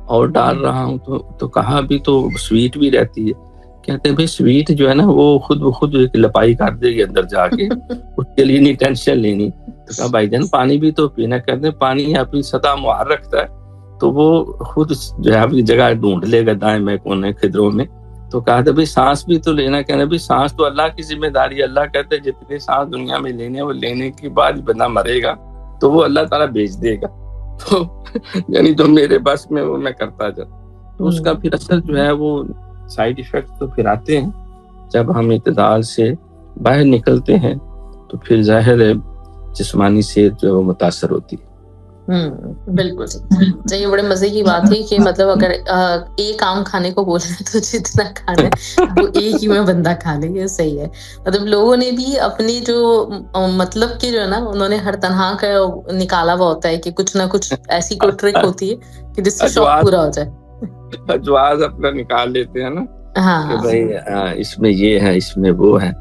اور ڈال رہا ہوں، تو کہا بھی تو سویٹ بھی رہتی ہے. کہتے ہیں بھئی سویٹ جو ہے نا وہ خود بخود ایک لپائی کر دے گی اندر جا کے، اس کے لیے نہیں ٹینشن لینی. تو کہا بھائی جان پانی بھی تو پینا، کرتے پانی اپنی سطح مہار رکھتا ہے تو وہ خود جو ہے اپنی جگہ ڈھونڈ لے گا دائیں میں کونے خدروں میں. تو کہا تھا بھئی سانس بھی تو لینا، کہنا بھئی سانس تو اللہ کی ذمہ داری ہے. اللہ کہتے ہیں جتنے سانس دنیا میں لینے وہ لینے کے بعد بندہ مرے گا تو وہ اللہ تعالیٰ بھیج دے گا. تو یعنی جو میرے بس میں وہ میں کرتا جاتا. تو اس کا پھر اثر جو ہے وہ سائیڈ ایفیکٹ تو پھر آتے ہیں. جب ہم اعتدال سے باہر نکلتے ہیں تو پھر ظاہر ہے جسمانی صحت جو ہے وہ متاثر ہوتی ہے. بالکل تو یہ بڑے مزے کی بات ہے کہ مطلب اگر ایک عام کھانے کو بول رہے تو جتنا کھانا ہے وہ ایک ہی میں بندہ کھا لے، یہ صحیح ہے. مطلب لوگوں نے بھی اپنی جو مطلب کہ جو ہے نا انہوں نے ہر طرح کا نکالا ہوا ہوتا ہے کہ کچھ نہ کچھ ایسی کوئی ٹرک ہوتی ہے کہ جس سے شوق پورا ہو جائے. اجواز اپنا نکال لیتے ہیں نا ہاں کہ بھائی اس میں یہ ہے اس میں وہ ہے.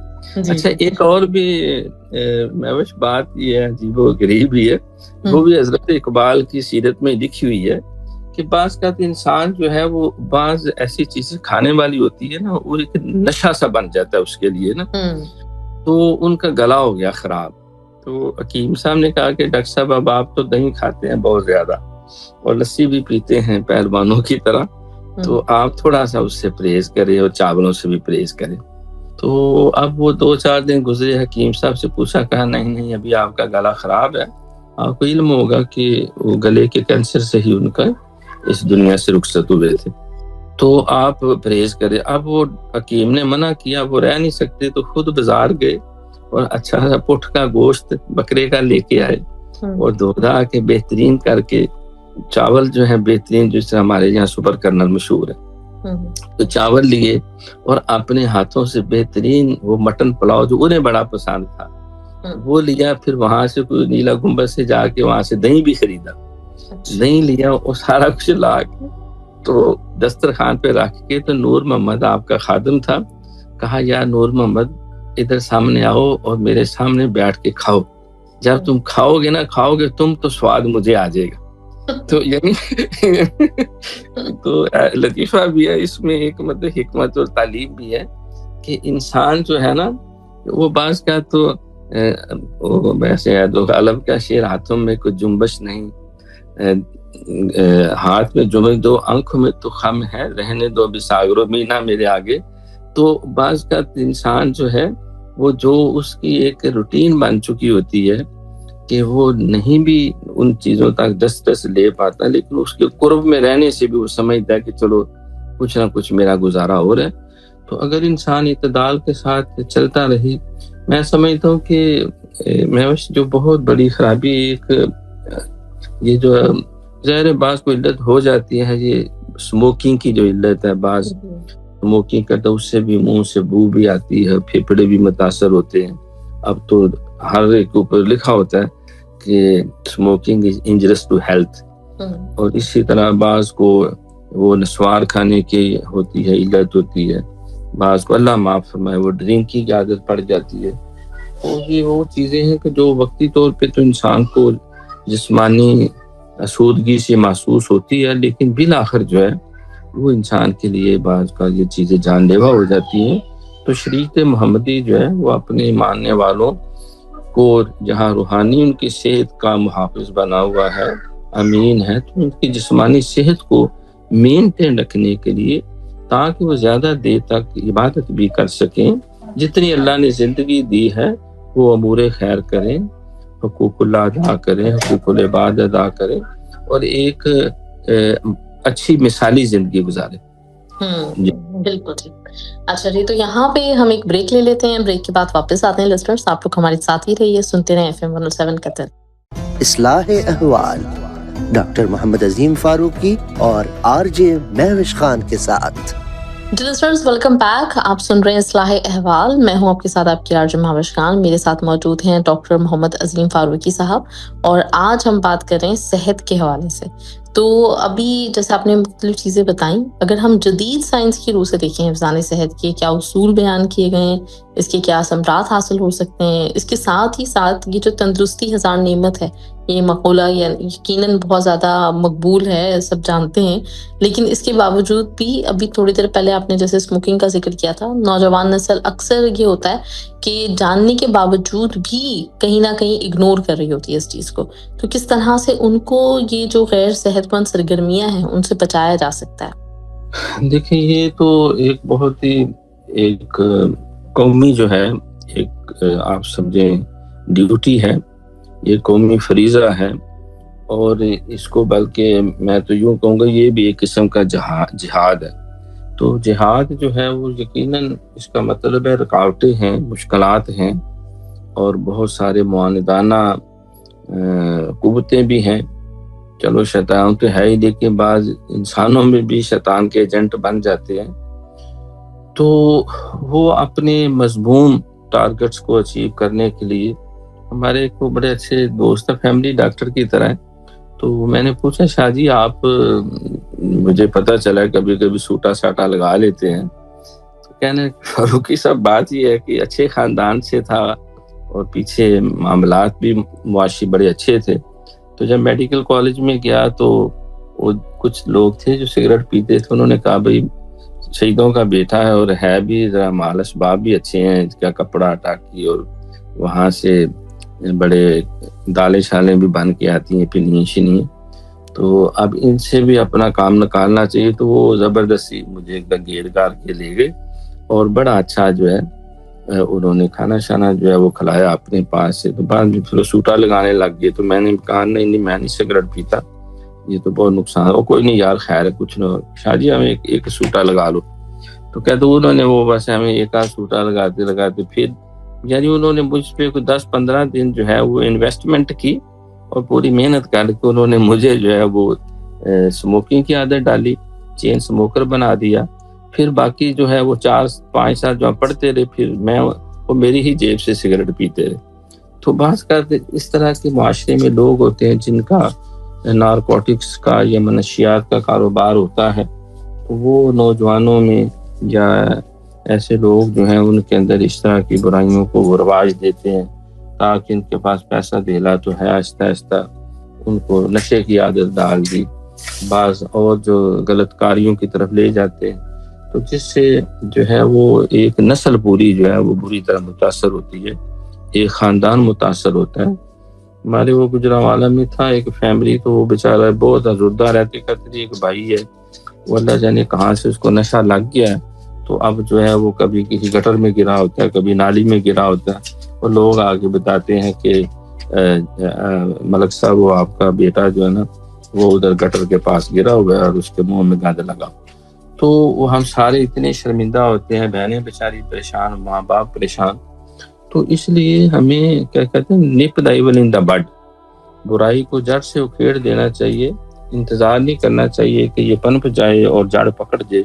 اچھا ایک اور بھی میوش بات یہ ہے عجیب و غریب بھی ہے، وہ بھی حضرت اقبال کی سیرت میں لکھی ہوئی ہے کہ بعض کا انسان جو ہے وہ بعض ایسی چیزیں کھانے والی ہوتی ہے نا وہ ایک نشہ سا بن جاتا ہے اس کے لیے نا. تو ان کا گلا ہو گیا خراب. تو حکیم صاحب نے کہا کہ ڈاکٹر صاحب اب آپ تو دہی کھاتے ہیں بہت زیادہ اور لسی بھی پیتے ہیں پہلوانوں کی طرح، تو آپ تھوڑا سا اس سے پرہیز کریں اور چاولوں سے بھی پرہیز کریں. تو تو اب وہ 2-4 دن گزرے، حکیم صاحب سے پوچھا، کہا نہیں ابھی آپ کا گلا خراب ہے، آپ کو علم ہوگا کہ وہ گلے کے کینسر سے ہی ان کا اس دنیا سے رخصت ہوئے تھے، تو آپ پرہیز کریں۔ اب وہ حکیم نے منع کیا، وہ رہ نہیں سکتے، تو خود بازار گئے اور اچھا سا پٹھ کا گوشت بکرے کا لے کے آئے اور دھا کے بہترین کر کے چاول جو ہے بہترین، جس سے ہمارے یہاں سپر کرنل مشہور ہے، تو چاول لیے اور اپنے ہاتھوں سے بہترین وہ مٹن پلاؤ جو انہیں بڑا پسند تھا وہ لیا، پھر وہاں سے کوئی نیلا گنبد سے جا کے وہاں سے دہی بھی خریدا، دہی لیا اور سارا کچھ لا کے تو دسترخوان پہ رکھ کے، تو نور محمد آپ کا خادم تھا، کہا یا نور محمد ادھر سامنے آؤ اور میرے سامنے بیٹھ کے کھاؤ، جب تم کھاؤ گے تم تو سواد مجھے آ جائے گا۔ تو یعنی تو لطیفہ بھی ہے اس میں، ایک مطلب حکمت اور تعلیم بھی ہے کہ انسان جو ہے نا وہ بعض کا تو ویسے عالم کا شعر، ہاتھوں میں کوئی جنبش نہیں، ہاتھ میں جمے دو، آنکھوں میں تو خم ہے، رہنے دو بساگرو مینا میرے آگے۔ تو بعض کا انسان جو ہے وہ جو اس کی ایک روٹین بن چکی ہوتی ہے کہ وہ نہیں بھی ان چیزوں تک دسترس لے پاتا، لیکن اس کے قرب میں رہنے سے بھی وہ سمجھتا ہے کہ چلو کچھ نہ کچھ میرا گزارا ہو رہا ہے۔ تو اگر انسان اعتدال کے ساتھ چلتا رہے، میں سمجھتا ہوں کہ میوش جو بہت بڑی خرابی ایک یہ جو ظاہر بعض کو علت ہو جاتی ہے، یہ سموکنگ کی جو علت ہے، بعض سموکنگ کرتا اس سے بھی منہ سے بو بھی آتی ہے، پھیپھڑے بھی متاثر ہوتے ہیں۔ اب تو ہر ایک اوپر لکھا ہوتا ہے کہ اسموکنگ از انجریس ٹو ہیلتھ، اور اسی طرح بعض کو وہ نسوار کھانے کی ہوتی ہے، علت ہوتی ہے، بعض کو اللہ معاف فرمائے وہ ڈرنکنگ کی عادت پڑ جاتی ہے۔ اور یہ وہ چیزیں ہیں کہ جو وقتی طور پہ تو انسان کو جسمانی آسودگی سے محسوس ہوتی ہے، لیکن بالآخر جو ہے وہ انسان کے لیے بعض کا یہ چیزیں جان لیوا ہو جاتی ہیں۔ تو شریعت محمدی جو ہے وہ اپنے ماننے والوں کو جہاں روحانی ان کی صحت کا محافظ بنا ہوا ہے، امین ہے، تو ان کی جسمانی صحت کو مینٹین رکھنے کے لیے تاکہ وہ زیادہ دیر تک عبادت بھی کر سکیں، جتنی اللہ نے زندگی دی ہے وہ امور خیر کریں، حقوق اللہ ادا کریں، حقوق العباد ادا کریں، اور ایک اچھی مثالی زندگی گزاریں۔ بالکل ٹھیک۔ اچھا جی، تو یہاں پہ ہم ایک بریک لے لیتے ہیں، بریک کے بعد واپس آتے ہیں۔ لسنرز آپ لوگ ہمارے ساتھ ہی رہیے، سنتے رہیں FM 107 قطر۔ اصلاح احوال ڈاکٹر محمد عظیم فاروقی اور RJ مہوش خان کے ساتھ۔ جی لسنرز، ویلکم بیک۔ آپ سن رہے ہیں اصلاح احوال، میں ہوں آپ کے ساتھ آپ کی RJ مہوش خان، میرے ساتھ موجود ہیں ڈاکٹر محمد عظیم فاروقی صاحب، اور آج ہم بات کر رہے ہیں صحت کے حوالے سے۔ تو ابھی جیسے آپ نے مختلف چیزیں بتائیں، اگر ہم جدید سائنس کی روح سے دیکھیں حفظان صحت کے کیا اصول بیان کیے گئے ہیں، اس کے کیا ثمرات حاصل ہو سکتے ہیں، اس کے ساتھ ہی ساتھ یہ جو تندرستی ہزار نعمت ہے، یہ مقولہ یقیناً بہت زیادہ مقبول ہے، سب جانتے ہیں، لیکن اس کے باوجود بھی ابھی تھوڑی دیر پہلے آپ نے جیسے اسموکنگ کا ذکر کیا تھا، نوجوان نسل اکثر یہ ہوتا ہے کہ جاننے کے باوجود بھی کہیں نہ کہیں اگنور کر رہی ہوتی ہے اس چیز کو۔ تو کس طرح سے ان کو یہ جو غیر صحت مند سرگرمیاں ہیں ان سے بچایا جا سکتا ہے؟ دیکھیں، یہ تو ایک بہت ہی ایک قومی جو ہے، ایک آپ سمجھیں ڈیوٹی ہے، یہ قومی فریضہ ہے، اور اس کو بلکہ میں تو یوں کہوں گا یہ بھی ایک قسم کا جہاد ہے۔ تو جہاد جو ہے وہ یقیناً اس کا مطلب ہے رکاوٹیں ہیں، مشکلات ہیں، اور بہت سارے معاندانہ قوتیں بھی ہیں۔ چلو شیطان تو ہے ہی، لیکن بعض انسانوں میں بھی شیطان کے ایجنٹ بن جاتے ہیں، تو وہ اپنے مضمون ٹارگٹس کو اچیو کرنے کے لیے، ہمارے ایک بڑے اچھے دوست ہیں، فیملی ڈاکٹر کی طرح ہے، تو میں نے پوچھا شاہ جی آپ، مجھے پتہ چلا کبھی کبھی سوٹا ساٹا لگا لیتے ہیں، تو کہنے فاروقی صاحب بات یہ ہے کہ اچھے خاندان سے تھا اور پیچھے معاملات بھی معاشی بڑے اچھے تھے، تو جب میڈیکل کالج میں گیا تو وہ کچھ لوگ تھے جو سگریٹ پیتے تھے، انہوں نے کہا بھائی شہیدوں کا بیٹا ہے اور ہے بھی ذرا مال اسباب بھی اچھے ہیں، اس کا کپڑا ٹاکی، اور وہاں سے بڑے دالیں شالیں بھی بن کے آتی ہیں، پنی شنی، تو اب ان سے بھی اپنا کام نکالنا چاہیے۔ تو وہ زبردستی مجھے گھیر گار کے لے گئے، اور بڑا اچھا جو ہے انہوں نے کھانا شانا جو ہے وہ کھلایا اپنے پاس سے، تو بعد میں پھر سوٹا لگانے لگ گئے. تو میں نے کہا نہیں میں نہیں سگریٹ پیتا، یہ تو بہت نقصان ہے. کوئی نہیں یار خیر ہے کچھ نہ، شاہ جی ہمیں ایک سوٹا لگا لو. تو کہتے انہوں نے وہ بس ہمیں ایک آدھ سوٹا لگاتے پھر یعنی انہوں نے مجھ پہ کوئی 10-15 دن جو ہے وہ انویسٹمنٹ کی اور پوری محنت کر کے انہوں نے مجھے جو ہے وہ سموکنگ کی عادت ڈالی، چین سموکر بنا دیا. پھر باقی جو ہے وہ 4-5 سال جو پڑھتے رہے، پھر میں وہ میری ہی جیب سے سگریٹ پیتے رہے. تو بات کرتے اس طرح کے معاشرے میں لوگ ہوتے ہیں جن کا نارکوٹکس کا یا منشیات کا کاروبار ہوتا ہے. وہ نوجوانوں میں یا ایسے لوگ جو ہیں ان کے اندر اس طرح کی برائیوں کو وہ رواج دیتے ہیں تاکہ ان کے پاس پیسہ دھیلا تو ہے، آہستہ آہستہ ان کو نشے کی عادت ڈال دی، بعض اور جو غلط کاریوں کی طرف لے جاتے ہیں. تو جس سے جو ہے وہ ایک نسل پوری جو ہے وہ بری طرح متاثر ہوتی ہے، ایک خاندان متاثر ہوتا ہے. ہمارے وہ گجرانوالہ میں تھا ایک فیملی، تو وہ بیچارہ بہت ازردہ رہتے کرتے، ایک بھائی ہے وہ اللہ جانے کہاں سے اس کو نشہ لگ گیا ہے. تو اب جو ہے وہ کبھی کسی گٹر میں گرا ہوتا ہے، کبھی نالی میں گرا ہوتا ہے، اور لوگ آگے بتاتے ہیں کہ ملک صاحب وہ آپ کا بیٹا جو ہے نا وہ ادھر گٹر کے پاس گرا ہوا ہے اور اس کے منہ میں گند لگا. تو وہ ہم سارے اتنے شرمندہ ہوتے ہیں، بہنیں بیچاری پریشان، ماں باپ پریشان. تو اس لیے ہمیں کیا کہتے ہیں نپ دا ایول ان دا بڈ، برائی کو جڑ سے اکھیڑ دینا چاہیے. انتظار نہیں کرنا چاہیے کہ یہ پنپ جائے اور جڑ پکڑ جائے.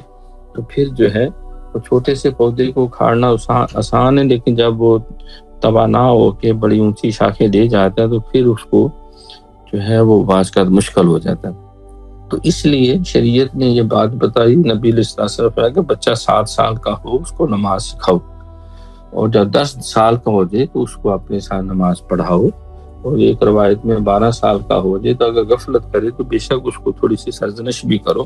تو پھر جو ہے وہ چھوٹے سے پودے کو اکھاڑنا آسان ہے، لیکن جب وہ تباہ نہ ہو کے بڑی اونچی شاخیں دے جاتا ہے تو پھر اس کو جو ہے وہ باز کا مشکل ہو جاتا ہے. تو اس لیے شریعت نے یہ بات بتائی، نبی علیہ السلام نے کہ بچہ 7 سال کا ہو اس کو نماز سکھاؤ، اور جب 10 سال کا ہو جائے تو اس کو اپنے ساتھ نماز پڑھاؤ. اور ایک روایت میں 12 سال کا ہو جائے تو اگر غفلت کرے تو بے شک اس کو تھوڑی سی سرزنش بھی کرو.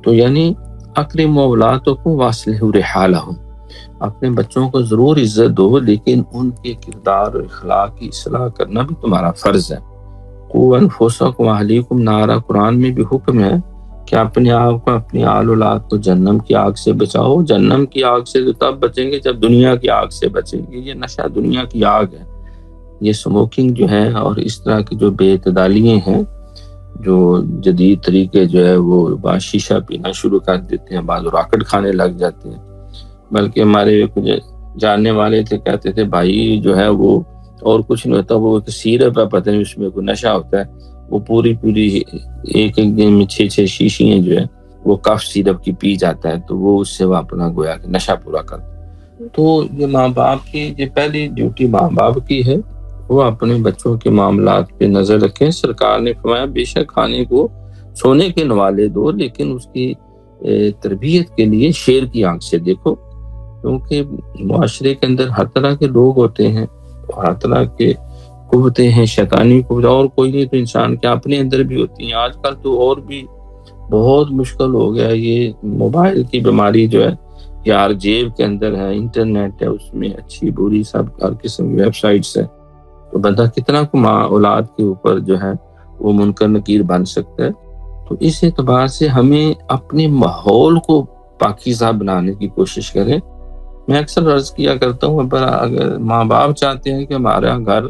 تو یعنی اکرموا اولادکم واصلحوا رحالہم، اپنے بچوں کو ضرور عزت دو، لیکن ان کے کردار اور اخلاق کی اصلاح کرنا بھی تمہارا فرض ہے. قوا انفسکم واہلیکم نارا، قرآن میں بھی حکم ہے کہ اپنے آپ کو اپنی آل اولاد کو جہنم کی آگ سے بچاؤ. جہنم کی آگ سے تو تب بچیں گے جب دنیا کی آگ سے بچیں گے. یہ نشہ دنیا کی آگ ہے، یہ سموکنگ جو ہے اور اس طرح کی جو بے اعتدالیاں ہیں، جو جدید طریقے جو ہے وہ بعض شیشہ پینا شروع کر دیتے ہیں، بعض راکٹ کھانے لگ جاتے ہیں. بلکہ ہمارے کچھ جاننے والے تھے کہتے تھے بھائی جو ہے وہ اور کچھ نہیں ہوتا، وہ ایک سیرپ ہے، پتہ نہیں اس میں کوئی نشہ ہوتا ہے، وہ پوری ایک دن میں 6 شیشیاں جو ہے وہ کف سیرپ کی پی جاتا ہے، تو وہ اس سے وہ اپنا گویا کہ نشہ پورا کرتا. تو یہ ماں باپ کی یہ پہلی ڈیوٹی ماں باپ کی ہے، وہ اپنے بچوں کے معاملات پہ نظر رکھیں. سرکار نے فرمایا بے شک کھانے کو سونے کے نوالے دو، لیکن اس کی تربیت کے لیے شیر کی آنکھ سے دیکھو، کیونکہ معاشرے کے اندر ہر طرح کے لوگ ہوتے ہیں، ہر طرح کے قوتیں ہیں، شیطانی قوت، اور کوئی نہیں تو انسان کے اپنے اندر بھی ہوتی ہیں. آج کل تو اور بھی بہت مشکل ہو گیا، یہ موبائل کی بیماری جو ہے یار جیب کے اندر ہے، انٹرنیٹ ہے، اس میں اچھی بری سب ہر قسم کی ویب سائٹس ہے. تو بندہ کتنا کو ماں اولاد کے اوپر جو ہے وہ منکر نکیر بن سکتا ہے. تو اس اعتبار سے ہمیں اپنے ماحول کو پاکیزہ بنانے کی کوشش کریں. میں اکثر عرض کیا کرتا ہوں اگر ماں باپ چاہتے ہیں کہ ہمارا گھر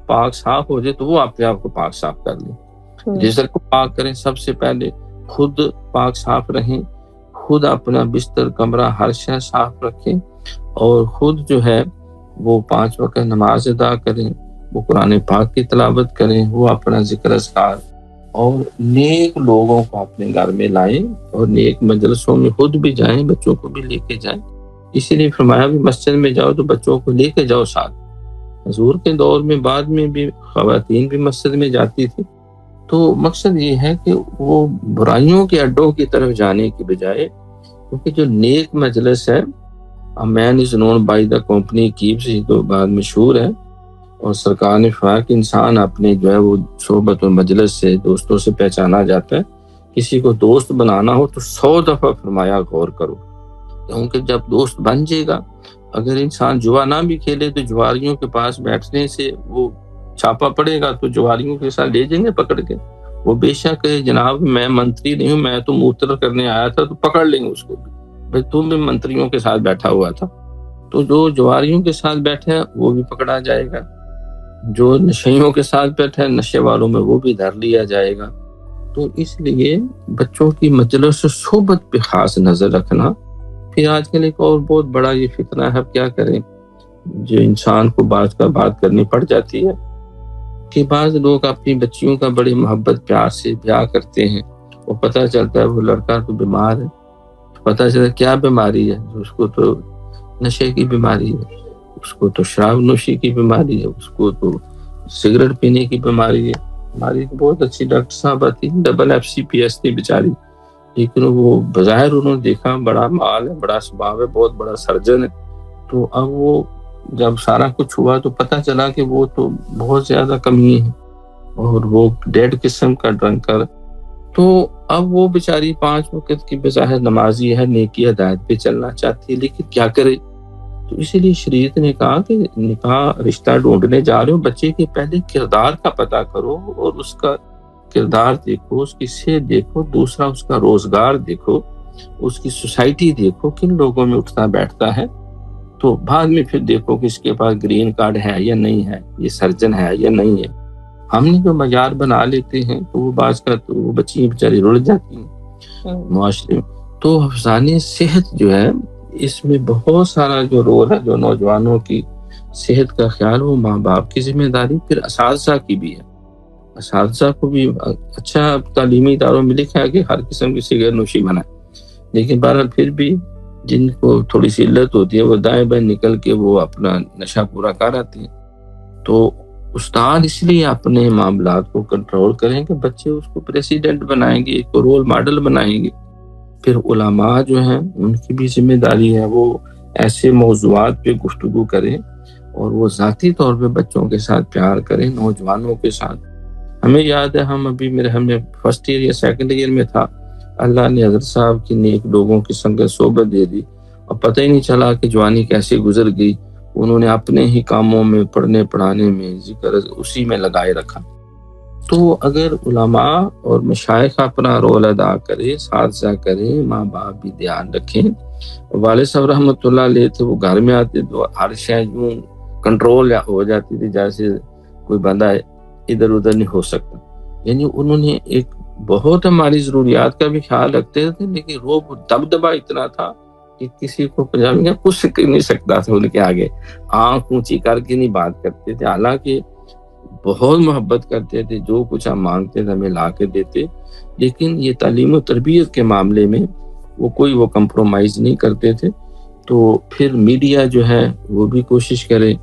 پاک صاف ہو جائے تو وہ اپنے آپ کو پاک صاف کر لیں، جسر کو پاک کریں. سب سے پہلے خود پاک صاف رہیں، خود اپنا بستر کمرہ ہر شے صاف رکھیں، اور خود جو ہے وہ 5 وقت نماز ادا کریں، وہ قرآن پاک کی تلاوت کریں، وہ اپنا ذکر اذکار، اور نیک لوگوں کو اپنے گھر میں لائیں، اور نیک مجلسوں میں خود بھی جائیں، بچوں کو بھی لے کے جائیں. اسی لیے فرمایا بھی مسجد میں جاؤ تو بچوں کو لے کے جاؤ ساتھ. حضور کے دور میں بعد میں بھی خواتین بھی مسجد میں جاتی تھی. تو مقصد یہ ہے کہ وہ برائیوں کے اڈوں کی طرف جانے کی بجائے، کیونکہ جو نیک مجلس ہے man is known by the company keeps, یہ تو بات مشہور ہے. اور سرکار نے فرمایا کہ انسان اپنے جو ہے وہ صحبت و مجلس سے، دوستوں سے پہچانا جاتا ہے. کسی کو دوست بنانا ہو تو 100 دفعہ فرمایا غور کرو، کیونکہ جب دوست بن جائے گا، اگر انسان جوا نہ بھی کھیلے تو جواریوں کے پاس بیٹھنے سے وہ چھاپا پڑے گا تو جواریوں کے ساتھ لے جائیں گے پکڑ کے. وہ بے شک ہے جناب میں منتری نہیں ہوں، میں تو موتر کرنے آیا تھا، تو پکڑ لیں گے اس کو بھی، بھائی تم بھی منتریوں کے ساتھ بیٹھا ہوا تھا. تو جو جواریوں کے ساتھ بیٹھے ہیں وہ بھی پکڑا جائے گا، جو نشیوں کے ساتھ بیٹھے ہیں نشے والوں میں وہ بھی دھر لیا جائے گا۔ تو اس لیے بچوں کی مجلس و صحبت پہ خاص نظر رکھنا۔ پھر آج کل ایک اور بہت بڑا یہ فتنہ ہے، اب کیا کریں، جو انسان کو بات کرنی پڑ جاتی ہے کہ بعض لوگ اپنی بچیوں کا بڑی محبت پیار سے بیاہ کرتے ہیں، اور پتہ چلتا ہے وہ لڑکا تو بیمار ہے، پتہ چلتا کیا بیماری ہے، اس کو تو نشے کی بیماری ہے، اس کو تو شراب نوشی کی بیماری ہے، اس کو تو سگریٹ پینے کی بیماری ہے۔ ہماری بہت اچھی ڈاکٹر صاحب آتی ڈبل FCPS تھی بیچاری، لیکن وہ بظاہر انہوں نے دیکھا بڑا مال ہے، بڑا سباب ہے، بہت بڑا سرجن ہے، تو اب وہ جب سارا کچھ ہوا تو پتہ چلا کہ وہ تو بہت زیادہ کمی ہے اور وہ ڈیڈ قسم کا ڈرنکر۔ تو اب وہ بیچاری 5 وقت کی بظاہر نمازی ہے، نیکی ہدایت پہ چلنا چاہتی ہے، لیکن کیا کرے؟ تو اسی لیے شریعت نے کہا کہ نکاح رشتہ ڈھونڈنے جا رہے ہو، بچے کے پہلے کردار کا پتہ کرو اور اس کا کردار دیکھو، اس کی صحت دیکھو، دوسرا اس کا روزگار دیکھو، اس کی سوسائٹی دیکھو، کن لوگوں میں اٹھتا بیٹھتا ہے، تو بعد میں پھر دیکھو کہ اس کے پاس گرین کارڈ ہے یا نہیں ہے، یہ سرجن ہے یا نہیں ہے۔ ہم نے جو معیار بنا لیتے ہیں تو وہ بعض کا تو وہ بچی بیچاری رڑ جاتی ہیں معاشرے میں۔ تو حفظان صحت جو ہے اس میں بہت سارا جو رول ہے، جو نوجوانوں کی صحت کا خیال، وہ ماں باپ کی ذمہ داری، پھر اساتذہ کی بھی ہے۔ اساتذہ کو بھی اچھا تعلیمی اداروں میں لکھا ہے کہ ہر قسم کی سگریٹ نوشی منع ہے، لیکن بہرحال پھر بھی جن کو تھوڑی سی علت ہوتی ہے وہ دائیں بائیں نکل کے وہ اپنا نشہ پورا کر آتے ہیں۔ تو استاد اس لیے اپنے معاملات کو کنٹرول کریں کہ بچے اس کو پریسیڈنٹ بنائیں گے، ایک رول ماڈل بنائیں گے۔ پھر علماء جو ہیں ان کی بھی ذمہ داری ہے وہ ایسے موضوعات پہ گفتگو کریں اور وہ ذاتی طور پہ بچوں کے ساتھ پیار کریں، نوجوانوں کے ساتھ۔ ہمیں یاد ہے ہم نے فرسٹ ایئر یا سیکنڈ ایئر میں تھا، اللہ نے حضرت صاحب کی نیک لوگوں کی سنگت صحبت دے دی اور پتہ ہی نہیں چلا کہ جوانی کیسے گزر گئی۔ انہوں نے اپنے ہی کاموں میں، پڑھنے پڑھانے میں، ذکر اسی میں لگائے رکھا۔ تو اگر علماء اور مشائخ اپنا رول ادا کرے، اساتذہ کریں، ماں باپ بھی دھیان رکھیں۔ والد صاحب رحمۃ اللہ علیہ تھے، وہ گھر میں آتے تو ہر شے یوں کنٹرول ہو جاتی تھی جیسے کوئی بندہ ادھر ادھر نہیں ہو سکتا۔ یعنی انہوں نے ایک بہت ہماری ضروریات کا بھی خیال رکھتے تھے، لیکن روب دبدبا اتنا تھا کہ کسی کو پنجابی میں کچھ کر نہیں سکتا تھا، ان کے آگے آنکھ اونچی کر کے نہیں بات کرتے تھے، حالانکہ بہت محبت کرتے تھے، جو کچھ ہم مانگتے تھے ہمیں لا کے دیتے، لیکن یہ تعلیم و تربیت کے معاملے میں وہ کمپرومائز نہیں کرتے تھے۔ تو پھر میڈیا جو ہے وہ بھی کوشش کرے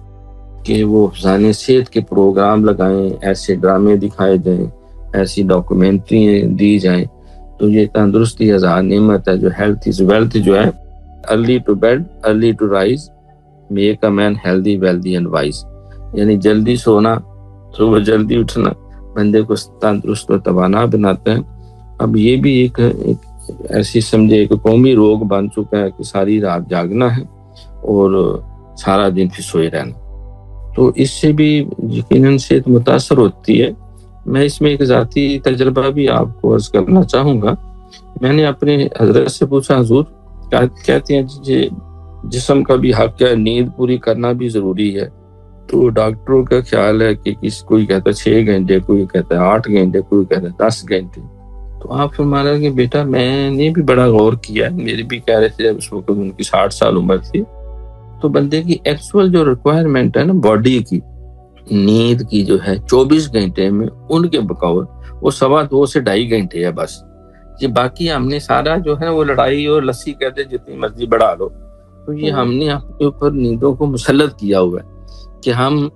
کہ وہ حفظان صحت کے پروگرام لگائیں، ایسے ڈرامے دکھائے جائیں، ایسی ڈاکومنٹری دی جائیں، تو یہ تندرستی ہزار نعمت ہے، جو ہیلتھ از ویلتھ جو ہے، early to bed early to rise make a man healthy wealthy and wise, یعنی جلدی سونا صبح جلدی اٹھنا بندے کو تندرست و توانا بناتا ہے۔ اب یہ بھی ایک ایسی سمجھے ایک قومی روگ بن چکا ہے کہ ساری رات جاگنا ہے اور سارا دن پھر سوئے رہنا، تو اس سے بھی یقیناً صحت متاثر ہوتی ہے۔ میں اس میں ایک ذاتی تجربہ بھی آپ کو عرض کرنا چاہوں گا۔ میں نے اپنے حضرت سے پوچھا، حضور کہتے ہیں جسم کا بھی حق ہے، نیند پوری کرنا بھی ضروری ہے، تو ڈاکٹروں کا خیال ہے کہ کوئی کہتا ہے 6 گھنٹے، کوئی کہتا ہے 8 گھنٹے، کوئی کہتا ہے 10 گھنٹے۔ تو آپ فرما رہے ہیں کہ بیٹا میں نے بھی بڑا غور کیا ہے، میرے بھی کہہ رہے تھے اس وقت ان کی 60 سال عمر تھی، تو بندے کی ایکچوئل جو ریکوائرمنٹ ہے نا باڈی کی، نیند کی جو ہے 24 گھنٹے میں ان کے بقول وہ 2.25 سے 2.5 گھنٹے ہے بس۔ یہ باقی ہم نے سارا جو ہے وہ لڑائی اور لسی کہتے جتنی مرضی بڑھا لو، تو یہ ہم نے اپنے اوپر نیندوں کو مسلط کیا ہوا ہے کہ ہم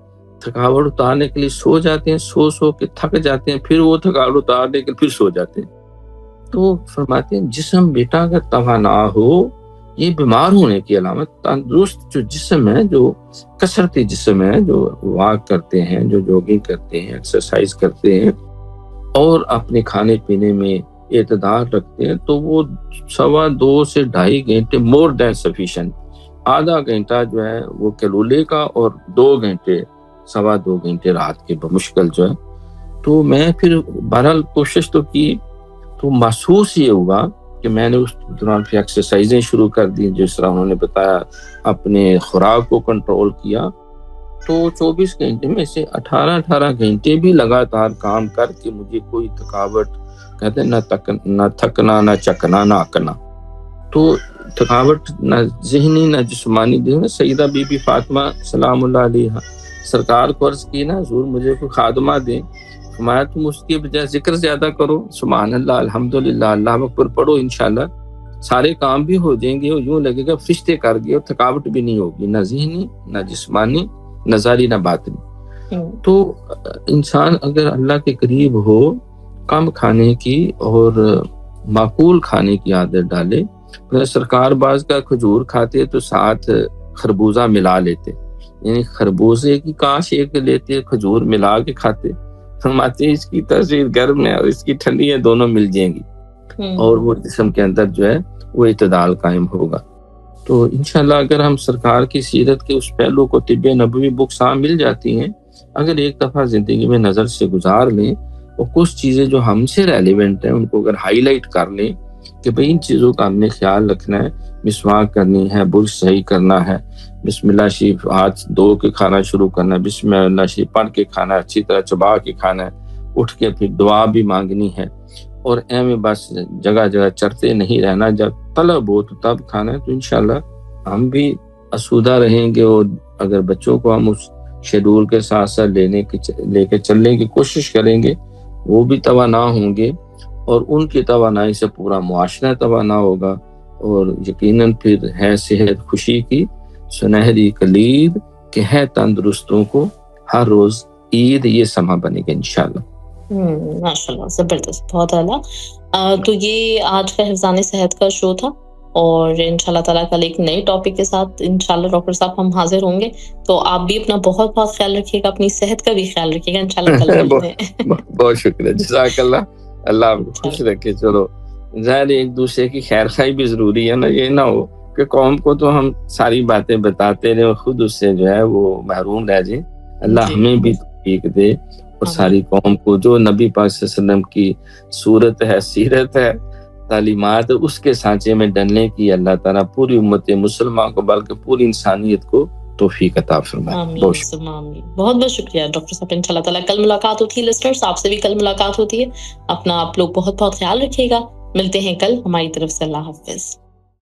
تھکاوٹ اتارنے کے لیے سو جاتے ہیں، سو کے تھک جاتے ہیں، پھر وہ تھکاوٹ اتارنے کے پھر سو جاتے ہیں۔ تو فرماتے ہیں جسم بیٹا اگر توانا ہو یہ بیمار ہونے کی علامت۔ تندرست جو جسم ہے، جو کثرتی جسم ہے، جو واک کرتے ہیں، جو جوگنگ کرتے ہیں، ایکسرسائز کرتے ہیں اور اپنے کھانے پینے میں اعتدال رکھتے ہیں، تو وہ 2.25 سے 2.5 گھنٹے مور دین سفیشینٹ۔ آدھا گھنٹہ جو ہے وہ کیلولے کا اور 2 گھنٹے 2.25 گھنٹے رات کے بمشکل جو ہے۔ تو میں پھر بہرحال کوشش تو کی، تو محسوس یہ ہوا کہ میں نے اس دوران پھر ایکسرسائزیں شروع کر دی، جس طرح انہوں نے بتایا، اپنے خوراک کو کنٹرول کیا، تو 24 گھنٹے میں سے 18 گھنٹے بھی لگاتار کام کر کے مجھے کوئی تھکاوٹ، کہتے ہیں نہ تھکنا نہ چکنا نہ آکنا، تو تھکاوٹ نہ ذہنی نہ جسمانی دے۔ سیدہ بی بی فاطمہ سلام اللہ علیہ سرکار کو عرض کی نا، حضور مجھے کوئی خادمہ دیں، فرمایا تم اس کے بجائے ذکر زیادہ کرو، سبحان اللہ، الحمدللہ، اللہ اکبر پڑھو، انشاءاللہ سارے کام بھی ہو جائیں گے، اور یوں لگے گا فرشتے کر گئے، اور تھکاوٹ بھی نہیں ہوگی، نہ ذہنی نہ جسمانی نہ ظاہری نہ باطنی۔ تو انسان اگر اللہ کے قریب ہو، کم کھانے کی اور معقول کھانے کی عادت ڈالے۔ سرکار بعض کا کھجور کھاتے تو ساتھ خربوزہ ملا لیتے، یعنی خربوزے کی کاش ایک لیتے، کھجور ملا کے کھاتے، فرماتے اس کی تاثیر گرم ہے اور اس کی ٹھنڈی ہے، دونوں مل جائیں گی، اور وہ جسم کے اندر جو ہے وہ اعتدال قائم ہوگا۔ تو انشاءاللہ اگر ہم سرکار کی سیرت کے اس پہلو کو، طب نبوی بکس مل جاتی ہیں، اگر ایک دفعہ زندگی میں نظر سے گزار لیں، اور کچھ چیزیں جو ہم سے ریلیونٹ ہیں ان کو اگر ہائی لائٹ کر لیں کہ بھئی ان چیزوں کا ہم نے خیال رکھنا ہے، مسواک کرنی ہے، برش صحیح کرنا ہے، بسم اللہ شریف ہاتھ دھو کے کھانا شروع کرنا ہے، بسم اللہ شریف پڑھ کے کھانا ہے، اچھی طرح چبا کے کھانا ہے، اٹھ کے پھر دعا بھی مانگنی ہے، اور میں بس جگہ جگہ چرتے نہیں رہنا، جب طلب ہو تو تب کھانا ہے، تو انشاءاللہ ہم بھی اسودہ رہیں گے، اور اگر بچوں کو ہم اس شیڈول کے ساتھ ساتھ لے کے چلنے کی کوشش کریں گے، وہ بھی توانا ہوں گے، اور ان کی توانائی سے پورا معاشرہ توانا ہوگا، اور یقیناً پھر ہے صحت خوشی کی سنہری کلید کہ ہے تندرستوں کو ہر روز عید، یہ سما بنے گا انشاءاللہ۔ ماشاءاللہ، زبردست، بہت اعلیٰ۔ تو یہ آج کا حفظان صحت کا شو تھا، اور انشاءاللہ تعالیٰ کل ایک نئے ٹاپک کے ساتھ انشاءاللہ ڈاکٹر صاحب ہم حاضر ہوں گے۔ تو آپ بھی اپنا بہت بہت خیال رکھیے گا، اپنی صحت کا بھی خیال رکھیے گا، انشاءاللہ کل ملتے ہیں۔ بہت شکریہ، جزاک اللہ، اللہ آپ کو خوش رکھے۔ چلو ظاہر ایک دوسرے کی خیر خواہی بھی ضروری ہے نا، یہ نہ ہو کہ قوم کو تو ہم ساری باتیں بتاتے رہے اور خود اس سے جو ہے وہ محروم رہ جائیں۔ اللہ ہمیں بھی توفیق دے، اور ساری قوم کو جو نبی پاک صلی اللہ علیہ وسلم کی صورت ہے، سیرت ہے، تعلیمات، اس کے سانچے میں ڈلنے کی اللہ تعالیٰ پوری امت مسلمان کو بلکہ پوری انسانیت کو توفیق عطا فرمائے۔ بہت بہت شکریہ ڈاکٹر صاحب، انشاءاللہ تعالیٰ کل ملاقات ہوتی ہے، لسنرز آپ سے بھی کل ملاقات ہوتی ہے۔ اپنا آپ لوگ بہت بہت خیال رکھیے گا، ملتے ہیں کل، ہماری طرف سے اللہ حافظ۔